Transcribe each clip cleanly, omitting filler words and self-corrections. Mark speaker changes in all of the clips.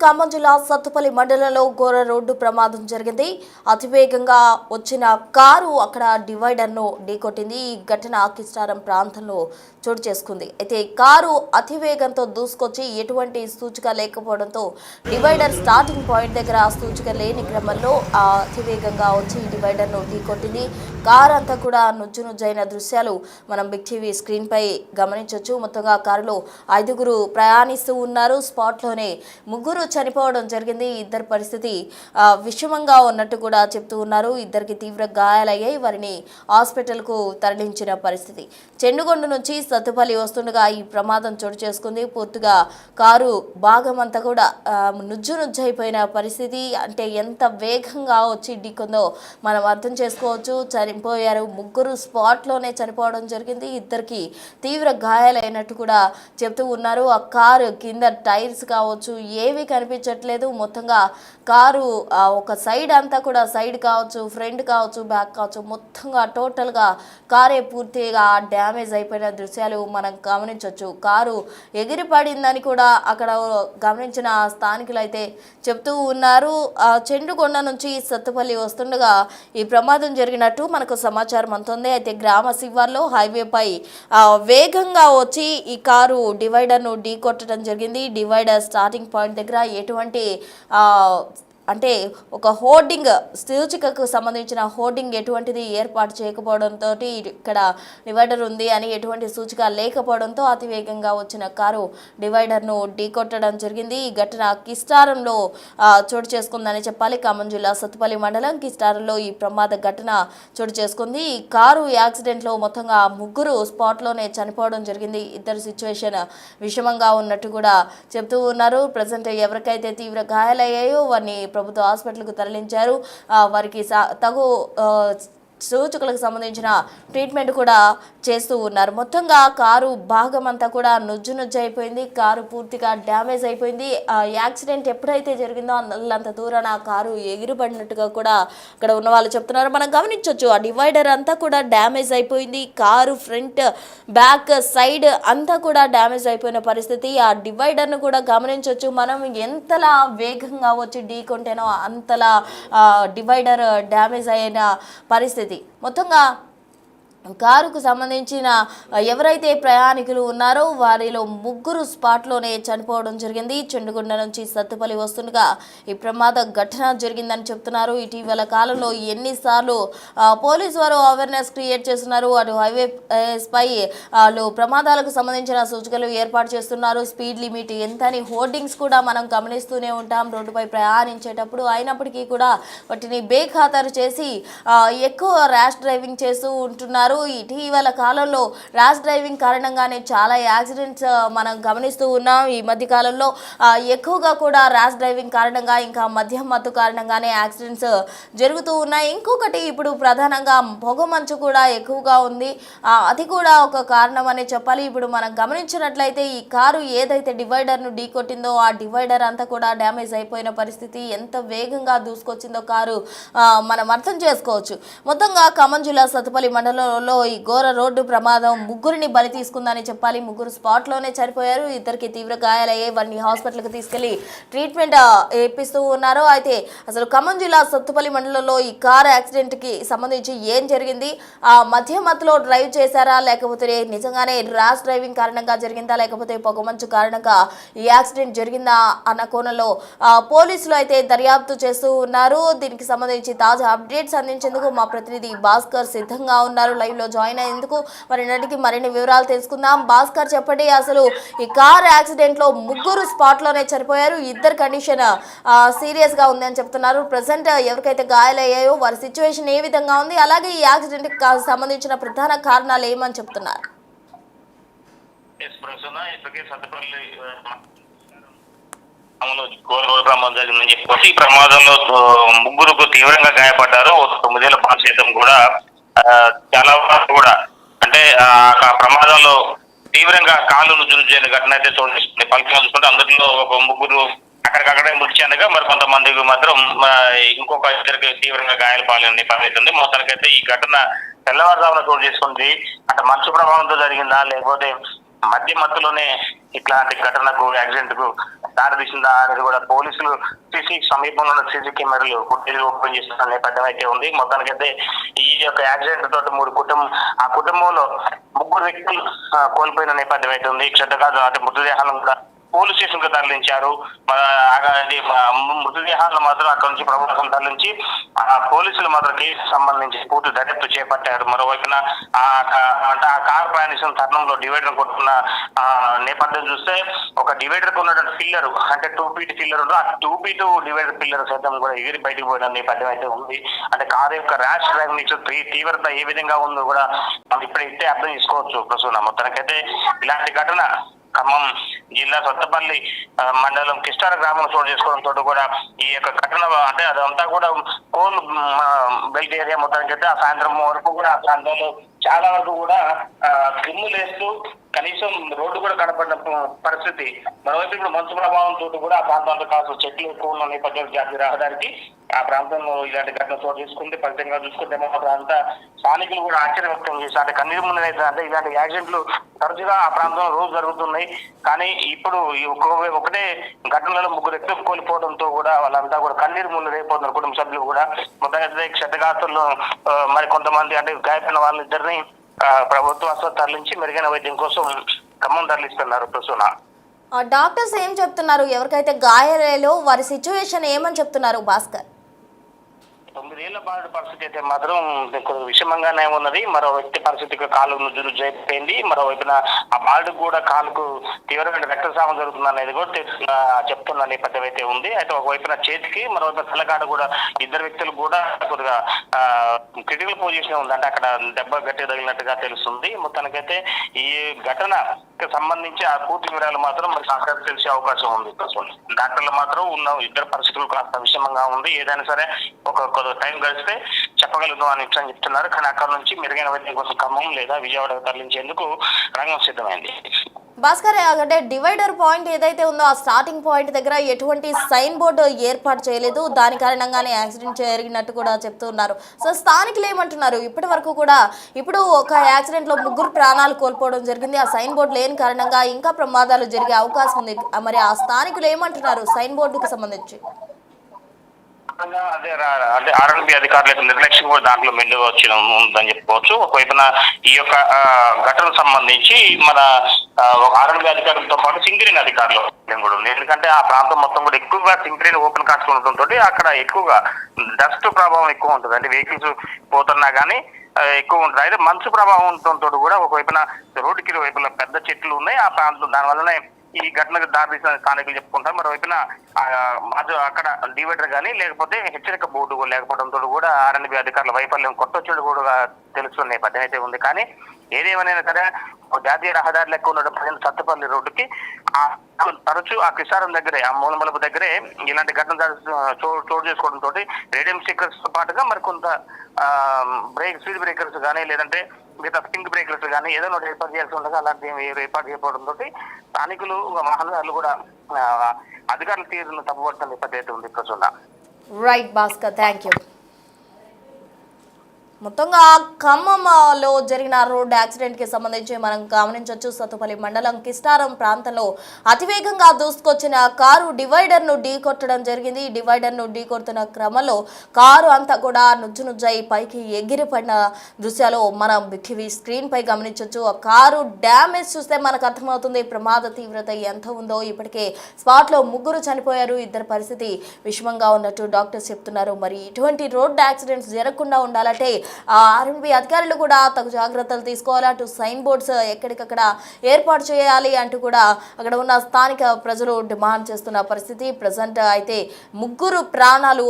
Speaker 1: ఖమ్మం జిల్లా సత్తుపల్లి మండలంలో ఘోర రోడ్డు ప్రమాదం జరిగింది. అతివేగంగా వచ్చిన కారు అక్కడ డివైడర్ను ఢీకొట్టింది. ఈ ఘటన కిస్టారం ప్రాంతంలో చోటు చేసుకుంది. అయితే కారు అతివేగంతో దూసుకొచ్చి ఎటువంటి సూచిక లేకపోవడంతో డివైడర్ స్టార్టింగ్ పాయింట్ దగ్గర సూచిక లేని క్రమంలో అతివేగంగా వచ్చి డివైడర్ను ఢీకొట్టింది. కారు అంతా కూడా నుజ్జునుజ్జైన దృశ్యాలు మనం బిగ్ టీవీ స్క్రీన్ పై గమనించవచ్చు. మొత్తంగా కారులో 5గురు ప్రయాణిస్తూ ఉన్నారు. స్పాట్లోనే 3 చనిపోవడం జరిగింది. ఇద్దరి పరిస్థితి విషమంగా ఉన్నట్టు కూడా చెప్తూ ఉన్నారు. ఇద్దరికి తీవ్ర గాయాలయ్యాయి. వారిని హాస్పిటల్కు తరలించిన పరిస్థితి. చెండుగొండ నుంచి సత్తుపల్లి వస్తుండగా ఈ ప్రమాదం చోటు చేసుకుంది. పూర్తిగా కారు భాగం అంతా కూడా నుజ్జైపోయిన పరిస్థితి. అంటే ఎంత వేగంగా వచ్చి ఢీకొందో మనం అర్థం చేసుకోవచ్చు. చనిపోయారు 3 స్పాట్లోనే చనిపోవడం జరిగింది. ఇద్దరికి తీవ్ర గాయాలైనట్టు కూడా చెప్తూ ఉన్నారు. ఆ కారు కింద టైర్స్ కావచ్చు ఏవి కనిపించట్లేదు. మొత్తంగా కారు ఒక సైడ్ అంతా కూడా సైడ్ కావచ్చు, ఫ్రంట్ కావచ్చు, బ్యాక్ కావచ్చు, మొత్తంగా టోటల్గా కారే పూర్తిగా డ్యామేజ్ అయిపోయిన దృశ్యాలు మనం గమనించవచ్చు. కారు ఎగిరిపడిందని కూడా అక్కడ గమనించిన స్థానికులు అయితే చెప్తూ ఉన్నారు. చెండుగొండ నుంచి సత్తుపల్లి వస్తుండగా ఈ ప్రమాదం జరిగినట్టు మనకు సమాచారం అందుతుంది. అయితే గ్రామ శివార్లో హైవేపై వేగంగా వచ్చి ఈ కారు డివైడర్ను ఢీకొట్టడం జరిగింది. డివైడర్ స్టార్టింగ్ పాయింట్ దగ్గర ఎటువంటి అంటే ఒక హోర్డింగ్ సూచికకు సంబంధించిన హోర్డింగ్ ఎటువంటిది ఏర్పాటు చేయకపోవడంతో ఇక్కడ డివైడర్ ఉంది అని ఎటువంటి సూచిక లేకపోవడంతో అతివేగంగా వచ్చిన కారు డివైడర్ను ఢీకొట్టడం జరిగింది. ఈ ఘటన కిస్టారంలో చోటు చేసుకుందని చెప్పాలి. ఖమ్మం జిల్లా సత్తుపల్లి మండలం కిస్టారంలో ఈ ప్రమాద ఘటన చోటు చేసుకుంది. ఈ కారు యాక్సిడెంట్లో మొత్తంగా 3 స్పాట్లోనే చనిపోవడం జరిగింది. ఇద్దరు సిచ్యువేషన్ విషమంగా ఉన్నట్టు కూడా చెప్తూ ఉన్నారు. ప్రజెంట్ ఎవరికైతే తీవ్ర గాయాలయ్యాయో వారిని ప్రభుత్వ హాస్పిటల్కు తరలించారు. వారికి తగు సూచకులకు సంబంధించిన ట్రీట్మెంట్ కూడా చేస్తూ ఉన్నారు. మొత్తంగా కారు భాగం అంతా కూడా నుజ్జైపోయింది. కారు పూర్తిగా డ్యామేజ్ అయిపోయింది. యాక్సిడెంట్ ఎప్పుడైతే జరిగిందో అంత దూరాన ఆ కారు ఎగిరిపడినట్టుగా కూడా అక్కడ ఉన్న వాళ్ళు చెప్తున్నారు. మనం గమనించవచ్చు. ఆ డివైడర్ అంతా కూడా డ్యామేజ్ అయిపోయింది. కారు ఫ్రంట్ బ్యాక్ సైడ్ అంతా కూడా డ్యామేజ్ అయిపోయిన పరిస్థితి. ఆ డివైడర్ను కూడా గమనించవచ్చు. మనం ఎంతలా వేగంగా వచ్చి ఢీకొంటేనో అంతలా డివైడర్ డ్యామేజ్ అయిన పరిస్థితి. మొత్తంగా కారుకు సంబంధించిన ఎవరైతే ప్రయాణికులు ఉన్నారో వారిలో 3 స్పాట్లోనే చనిపోవడం జరిగింది. చెండుగొండ నుంచి సత్తుపల్లి వస్తుండగా ఈ ప్రమాద ఘటన జరిగిందని చెప్తున్నారు. ఇటీవల కాలంలో ఎన్నిసార్లు పోలీసు వారు అవేర్నెస్ క్రియేట్ చేస్తున్నారు. అటు హైవే పై ప్రమాదాలకు సంబంధించిన సూచికలు ఏర్పాటు చేస్తున్నారు. స్పీడ్ లిమిట్ ఎంత అని హోర్డింగ్స్ కూడా మనం గమనిస్తూనే ఉంటాం రోడ్డుపై ప్రయాణించేటప్పుడు. అయినప్పటికీ కూడా వాటిని బేఖాతరు చేసి ఎక్కువ ర్యాష్ డ్రైవింగ్ చేస్తూ ఉంటున్నారు. ఇటీవల కాలంలో ర్యాష్ డ్రైవింగ్ కారణంగానే చాలా యాక్సిడెంట్స్ మనం గమనిస్తూ ఉన్నాం. ఈ మధ్య కాలంలో ఎక్కువగా కూడా ర్యాష్ డ్రైవింగ్ కారణంగా ఇంకా మద్యం మత్తు కారణంగానే యాక్సిడెంట్స్ జరుగుతూ ఉన్నాయి. ఇంకొకటి ఇప్పుడు ప్రధానంగా పొగమంచు కూడా ఎక్కువగా ఉంది. అది కూడా ఒక కారణం అనే చెప్పాలి. ఇప్పుడు మనం గమనించినట్లయితే ఈ కారు ఏదైతే డివైడర్ను ఢీకొట్టిందో ఆ డివైడర్ అంతా కూడా డ్యామేజ్ అయిపోయిన పరిస్థితి. ఎంత వేగంగా దూసుకొచ్చిందో కారు మనం అర్థం చేసుకోవచ్చు. మొత్తంగా ఖమ్మం జిల్లా సత్తుపల్లి మండలంలో ఈ ఘోర రోడ్డు ప్రమాదం 3ని బలి తీసుకుందని చెప్పాలి. 3 స్పాట్లోనే చనిపోయారు. ఇద్దరికి తీవ్ర గాయాలయ్యాయి. వారిని హాస్పిటల్కి తీసుకెళ్లి ట్రీట్మెంట్ ఇప్పిస్తూ ఉన్నారు. అయితే అసలు ఖమ్మం జిల్లా సత్తుపల్లి మండలంలో ఈ కార్ యాక్సిడెంట్కి సంబంధించి ఏం జరిగింది? మధ్యలో డ్రైవ్ చేశారా, లేకపోతే నిజంగానే ర్యాష్ డ్రైవింగ్ కారణంగా జరిగిందా, లేకపోతే పొగమంచు కారణంగా ఈ యాక్సిడెంట్ జరిగిందా అన్న కోణంలో పోలీసులు అయితే దర్యాప్తు చేస్తూ ఉన్నారు. దీనికి సంబంధించి తాజా అప్డేట్స్ అందించేందుకు మా ప్రతినిధి భాస్కర్ సిద్ధంగా ఉన్నారు. లైవ్ లో జాయిన్ అయ్యేందుకు మరిన్నిటికి మరిన్ని వివరాలు తెలుసుకుందాం. భాస్కర్, చెప్పండి, అసలు ఈ కార్ యాక్సిడెంట్ లో 3 స్పాట్లోనే చనిపోయారు. ఇద్దరు కండిషన్ సీరియస్ గా ఉంది అని చెప్తున్నారు. ప్రెసెంట్ ఎవరికైతే గాయాలయ్యాయో వారి సిచ్యువేషన్ ఏ విధంగా ఉంది, అలాగే ఈ యాక్సిడెంట్ కి సంబంధించిన ప్రధాన కారణాలు ఏమని చెప్తున్నారు?
Speaker 2: ఈ ప్రమాదంలో 3 తీవ్రంగా గాయపడ్డారు. 9 ఏళ్ల బాధితం కూడా చాలా వరకు కూడా అంటే ఆ ప్రమాదంలో తీవ్రంగా కాళ్ళు నుజ్జునుజ్జైన ఘటన అయితే చూడండి. పలుకులు చూసుకుంటే అందులో ఒక 3 అక్కడికక్కడే మృతి చెందగా మరి కొంతమందికి మాత్రం ఇంకొక ఇద్దరికి తీవ్రంగా గాయాలు పాలైన పరిస్థితుంది. మొత్తానికైతే ఈ ఘటన తెల్లవారుజామున చోటు చేసుకుంది. అంటే మంచు ప్రభావంతో జరిగిందా, లేకపోతే మధ్య మత్తులోనే ఇట్లాంటి ఘటనకు యాక్సిడెంట్ కు దారితీసిందా అనేది కూడా పోలీసులు సమీపంలో ఉన్న సీసీ కెమెరాలు ఫుటేజ్ ఓపెన్ చేస్తున్న నేపథ్యం అయితే ఉంది. మొత్తానికైతే ఈ యొక్క యాక్సిడెంట్ తోటి ఆ కుటుంబంలో 3 వ్యక్తులు కోల్పోయిన నేపథ్యం అయితే ఉంది. క్షతగాత్రులు అంటే మృతదేహాలను కూడా పోలీస్ స్టేషన్ కు తరలించారు. మృతదేహాలను మాత్రం అక్కడ నుంచి ప్రభుత్వం తరలించి పోలీసులు మాత్రం కేసు సంబంధించి పూర్తి దర్యాప్తు చేపట్టారు. మరోవైపున అంటే ఆ కారు ప్రయాణిస్తున్న తరుణంలో డివైడర్ కొట్టుకున్న నేపథ్యం చూస్తే ఒక డివైడర్ ఉన్నటువంటి పిల్లర్ అంటే 2 ఫీట్ పిల్లర్ ఆ 2 ఫీట్ డివైడర్ పిల్లర్ సైతం కూడా ఎగిరి బయటకు పోయిన నేపథ్యం అయితే ఉంది. అంటే కారు యొక్క ర్యాష్ డ్రైవింగ్ తీవ్రత ఏ విధంగా ఉందో కూడా మనం ఇప్పుడైతే అర్థం చేసుకోవచ్చు. ప్రస్తుతం మొత్తానికైతే ఇలాంటి ఘటన ఖమ్మం జిల్లా సత్తపల్లి మండలం కిస్టార గ్రామం చోటు చేసుకోవడంతో కూడా ఈ యొక్క ఘటన అంటే అదంతా కూడా కోల్ బెల్ట్ ఏరియా మొత్తానికైతే ఆ సాయంత్రం వరకు కూడా ఆ ప్రాంతంలో చాలా వరకు కూడా దుమ్ములేస్తూ కనీసం రోడ్డు కూడా కనపడిన పరిస్థితి. మరోవైపు ఇప్పుడు మంచు ప్రభావంతో కూడా ఆ ప్రాంతంలో కాస్త చెట్లు ఎక్కువ ఉన్న నేపథ్యం జాతీయ రహదారికి ఆ ప్రాంతంలో ఇలాంటి ఘటన చోటు చేసుకుంటే ఫలితంగా చూసుకుంటే మాత్రం అంతా స్థానికులు కూడా ఆశ్చర్యం వ్యక్తం చేశారు. అంటే కన్నీరు ముందు అంటే ఇలాంటి యాక్సిడెంట్లు తరచుగా ఆ ప్రాంతంలో రోజు జరుగుతున్నాయి. కానీ ఇప్పుడు ఒకటే ఘటనలో 3 వ్యక్తులు కోల్పోవడంతో కూడా వాళ్ళంతా కూడా కన్నీరు ముందు రేపోతున్నారు. కుటుంబ సభ్యులు కూడా మొత్తంగా క్షతగాత్రులు మరి కొంతమంది అంటే గాయపడిన వాళ్ళిద్దరిని ప్రభుత్వ ఆసుపత్రి తరలించి మెరుగైన వైద్యం కోసం ఖమ్మం తరలిస్తున్నారు. ప్రసూన
Speaker 1: డాక్టర్స్ ఏం చెప్తున్నారు? ఎవరికైతే గాయాలేలో వారి సిచ్యువేషన్ ఏమని చెప్తున్నారు భాస్కర్?
Speaker 2: 9 ఏళ్ల బాలుడి పరిస్థితి అయితే మాత్రం విషమంగానే ఉన్నది. మరో వ్యక్తి పరిస్థితికి కాలు నుజ్జు అయిపోయింది. మరోవైపున ఆ బాలుడికి కూడా కాలుకు తీవ్రమైన రక్తస్రావం జరుగుతుంది అనేది కూడా చెప్తున్న నేపథ్యం అయితే ఉంది. అయితే ఒకవైపున చేతికి మరోవైపున తలకాడ కూడా 2 వ్యక్తులు కూడా కొద్దిగా క్రిటికల్ పొజిషన్ ఉంది. అంటే అక్కడ దెబ్బ గట్టి తగిలినట్టుగా తెలుస్తుంది. మొత్తానికైతే ఈ ఘటనకు సంబంధించి ఆ పూర్తి వివరాలు మాత్రం మరి సంక్రాంతి తెలిసే అవకాశం ఉంది. డాక్టర్లు మాత్రం ఉన్న 2 పరిస్థితులు కాస్త విషమంగా ఉంది. ఏదైనా సరే ఒక టైం గడిస్తే చెప్పగలుగుతాం అని చెప్తున్నారు. కానీ అక్కడ నుంచి మెరుగైన వైద్యం కోసం ఖమ్మం లేదా విజయవాడకు తరలించేందుకు రంగం సిద్ధమైంది.
Speaker 1: భాస్కర్, అంటే డివైడర్ పాయింట్ ఏదైతే ఉందో ఆ స్టార్టింగ్ పాయింట్ దగ్గర ఎటువంటి సైన్ బోర్డు ఏర్పాటు చేయలేదు. దాని కారణంగానే యాక్సిడెంట్ జరిగినట్టు కూడా చెప్తున్నారు. సో స్థానికులు ఏమంటున్నారు? ఇప్పటి వరకు కూడా ఇప్పుడు ఒక యాక్సిడెంట్లో 3 ప్రాణాలు కోల్పోవడం జరిగింది. ఆ సైన్ బోర్డు లేని కారణంగా ఇంకా ప్రమాదాలు జరిగే అవకాశం ఉంది. మరి ఆ స్థానికులు ఏమంటున్నారు సైన్ బోర్డుకు సంబంధించి?
Speaker 2: అదే అంటే ఆర్ఎన్బి అధికారులకు నిర్లక్ష్యం కూడా దాంట్లో మెండుగా ఉందని చెప్పుకోవచ్చు. ఒకవైపున ఈ యొక్క ఘటనకు సంబంధించి మన ఆర్ఎన్బి అధికారులతో పాటు సింగరేణి అధికారులు కూడా ఉంది. ఎందుకంటే ఆ ప్రాంతం మొత్తం కూడా ఎక్కువగా సింగరేణి ఓపెన్ కాస్ట్ ఉండటంతో అక్కడ ఎక్కువగా డస్ట్ ప్రభావం ఎక్కువ ఉంటుంది. అంటే వెహికల్స్ పోతున్నా కానీ ఎక్కువ ఉంటుంది. అయితే మంచు ప్రభావం ఉండటంతో కూడా ఒకవైపున రోడ్డుకి ఇరువైపున పెద్ద చెట్లు ఉన్నాయి ఆ ప్రాంతం. దానివల్లనే ఈ ఘటనకు దారితీసిన స్థానికులు చెప్పుకుంటారు. మరోవైపున అక్కడ డివైడర్ కానీ లేకపోతే హెచ్చరిక బోర్డు లేకపోవడంతో కూడా ఆర్ఎన్బి అధికారుల వైఫల్యం కొట్టొచ్చుడు కూడా తెలుస్తున్న నేపథ్యం అయితే ఉంది. కానీ ఏదేమైనా సరే జాతీయ రహదారులు ఎక్కువ ఉండడం ప్రజలు సత్తపల్లి రోడ్డుకి తరచూ ఆ కిసారం దగ్గరే ఆ మూలమలుపు దగ్గరే ఇలాంటి ఘటన చోటు చేసుకోవడంతో రేడియం స్టిక్కర్స్ తో పాటుగా మరి కొంత స్పీడ్ బ్రేకర్స్ కానీ లేదంటే మిగతా స్పింగ్ బ్రేకర్స్ కానీ ఏదైనా ఏర్పాటు చేయాల్సి ఉండగా అలాంటి ఏర్పాటు చేయకపోవడంతో స్థానికులు వాహనదారులు కూడా అధికారులు తీరును తప్పుపడుతున్న నేపథ్యం ఉంది. ప్రస్తుతం
Speaker 1: రైట్ భాస్కర్, థ్యాంక్ యూ. మొత్తంగా ఖమ్మంలో జరిగిన రోడ్డు యాక్సిడెంట్కి సంబంధించి మనం గమనించవచ్చు. సత్తుపల్లి మండలం కిస్టారం ప్రాంతంలో అతివేగంగా దూసుకొచ్చిన కారు డివైడర్ను ఢీకొట్టడం జరిగింది. ఈ డివైడర్ను ఢీకొడుతున్న క్రమంలో కారు అంతా కూడా నుజ్జై పైకి ఎగిరిపడిన దృశ్యాలు మనం టీవీ స్క్రీన్ పై గమనించవచ్చు. ఆ కారు డ్యామేజ్ చూస్తే మనకు అర్థమవుతుంది ప్రమాద తీవ్రత ఎంత ఉందో. ఇప్పటికే స్పాట్లో 3 చనిపోయారు. 2 పరిస్థితి విషమంగా ఉన్నట్టు డాక్టర్స్ చెప్తున్నారు. మరి ఇటువంటి రోడ్డు యాక్సిడెంట్స్ జరగకుండా ఉండాలంటే ఆర్ఎన్బి అధికారులు కూడా తగు జాగ్రత్తలు తీసుకోవాలి. అటు సైన్ బోర్డ్స్ ఎక్కడికక్కడ ఏర్పాటు చేయాలి అంటూ కూడా అక్కడ ఉన్న స్థానిక ప్రజలు డిమాండ్ చేస్తున్న పరిస్థితి ప్రజెంట్. అయితే 3 ప్రాణాలు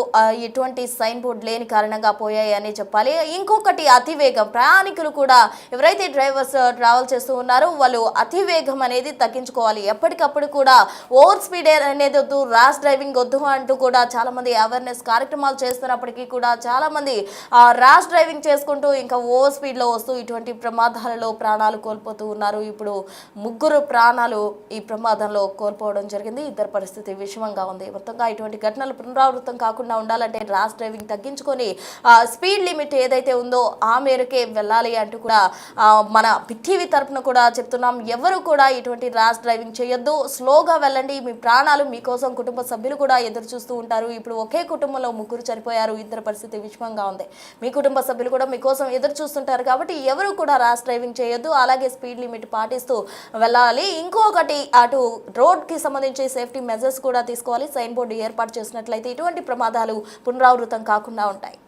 Speaker 1: ఎటువంటి సైన్ బోర్డు లేని కారణంగా పోయాయి అని చెప్పాలి. ఇంకొకటి అతివేగం. ప్రయాణికులు కూడా ఎవరైతే డ్రైవర్స్ ట్రావెల్ చేస్తూ ఉన్నారో వాళ్ళు అతివేగం అనేది తగ్గించుకోవాలి. ఎప్పటికప్పుడు కూడా ఓవర్ స్పీడ్ అనేది వద్దు, ర్యాష్ డ్రైవింగ్ వద్దు అంటూ కూడా చాలా మంది అవేర్నెస్ కార్యక్రమాలు చేస్తున్నప్పటికీ కూడా చాలా మంది ర్యాష్ డ్రైవింగ్ డ్రైవింగ్ చేసుకుంటూ ఇంకా ఓవర్ స్పీడ్లో వస్తూ ఇటువంటి ప్రమాదాలలో ప్రాణాలు కోల్పోతూ ఉన్నారు. ఇప్పుడు ముగ్గురు ప్రాణాలు ఈ ప్రమాదంలో కోల్పోవడం జరిగింది. ఇద్దరు పరిస్థితి విషమంగా ఉంది. మొత్తంగా ఇటువంటి ఘటనలు పునరావృతం కాకుండా ఉండాలంటే ర్యాష్ డ్రైవింగ్ తగ్గించుకొని స్పీడ్ లిమిట్ ఏదైతే ఉందో ఆ మేరకే వెళ్ళాలి అంటూ కూడా మన టీవీ తరపున కూడా చెప్తున్నాం. ఎవరు కూడా ఇటువంటి ర్యాష్ డ్రైవింగ్ చేయొద్దు, స్లోగా వెళ్ళండి. మీ ప్రాణాలు మీకోసం కుటుంబ సభ్యులు కూడా ఎదురు చూస్తూ ఉంటారు. ఇప్పుడు ఒకే కుటుంబంలో ముగ్గురు చనిపోయారు. ఇద్దరు పరిస్థితి విషమంగా ఉంది. మీ కుటుంబ సభ్యులు కూడా మీకోసం ఎదురు చూస్తుంటారు కాబట్టి ఎవరు కూడా ర్యాష్ డ్రైవింగ్ చేయొద్దు. అలాగే స్పీడ్ లిమిట్ పాటిస్తూ వెళ్ళాలి. ఇంకొకటి అటు రోడ్కి సంబంధించి సేఫ్టీ మెజర్స్ కూడా తీసుకోవాలి. సైన్ బోర్డు ఏర్పాటు చేసినట్లయితే ఇటువంటి ప్రమాదాలు పునరావృతం కాకుండా ఉంటాయి.